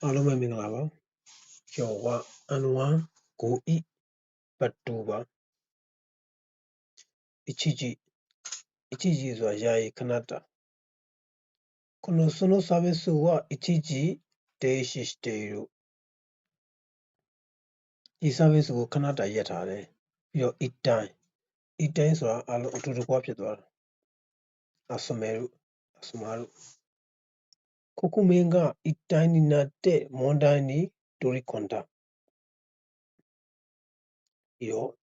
အားလုံးပဲမင်္ဂလာပါ今日は5位バットは一時はやいかなたそのサービスは一時停止しているဒီサービスကိုခဏတာရပ်ထားတယ်ပြီးတော့一တိုင်းဆိုတာအားလုံးအတူတကွဖြစ်သွားတာအစမဲတို့အစမာတို့国民が一体になって問題に取り組んだပြီးတော့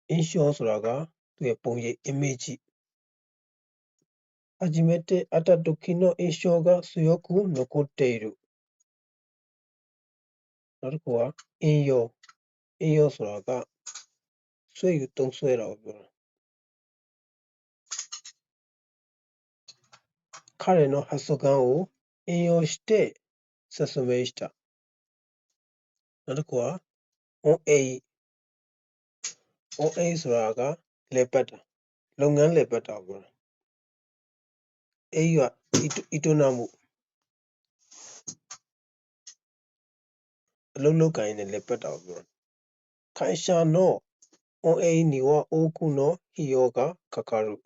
印象ဆိုတာကသူ့ရဲ့ပုံရိပ် image 初めて会った時の印象が強く残っているနောက်တစ်ခုက引用ဆိုတာကဆွဲယူသုံးဆွဲတာကိုပြောတာ彼の発言を引用して説明したနောက်တစ်ခုက on a ဆိုတာကလည်ပတ်တာလုပ်ငန်းလည်ပတ်တာကိုပြောတာa က営むအလုပ်လုပ်ကိုင်နေတဲ့လည်ပတ်တာကိုပြောတာ会社の運営には多くの費用がかかる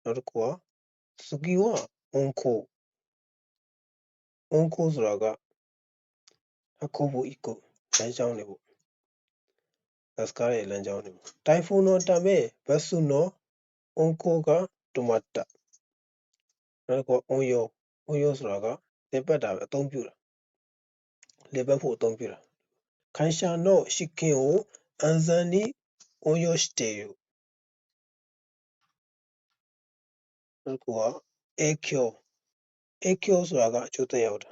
နောက်တစ်ခုက次は運行ဆိုတာက運ぶ行くလမ်းကြောင်းတွေပေါ့ဘတ်စကားရဲ့လမ်းကြောင်းတွေပေါ့台風のためバスの運行が止まったနောက်တစ်ခုက運用ဆိုတာကလည်ပတ်တာပဲအသုံးပြုတာလည်ပတ်ဖို့အသုံးပြုတာ会社の資金を安全に運用しているနောက်တစ်ခုက影響ဆိုတာကအကျိုးသက်ရောက်တာ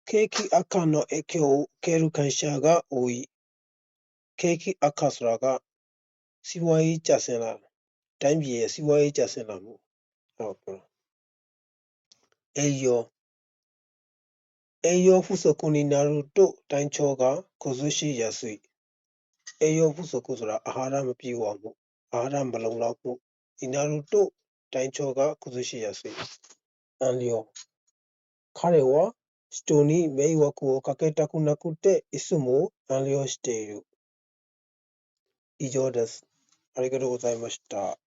景気悪化の影響を受ける会社が多い景気悪化ဆိုတာကစီးပွားရေးကျဆင်းလာတိုင်းပြည်ရဲ့စီးပွားရေးကျဆင်းလာမှုဟုတ်ပြော栄養不足になると体調が崩しやすい栄養不足ဆိုတာအာဟာရမပြည့်ဝမှုအာဟာရမလုံလောက်မှုになると体調が崩しやすい暗了彼は人に迷惑をかけたくなくていつも暗了している以上ですありがとうございました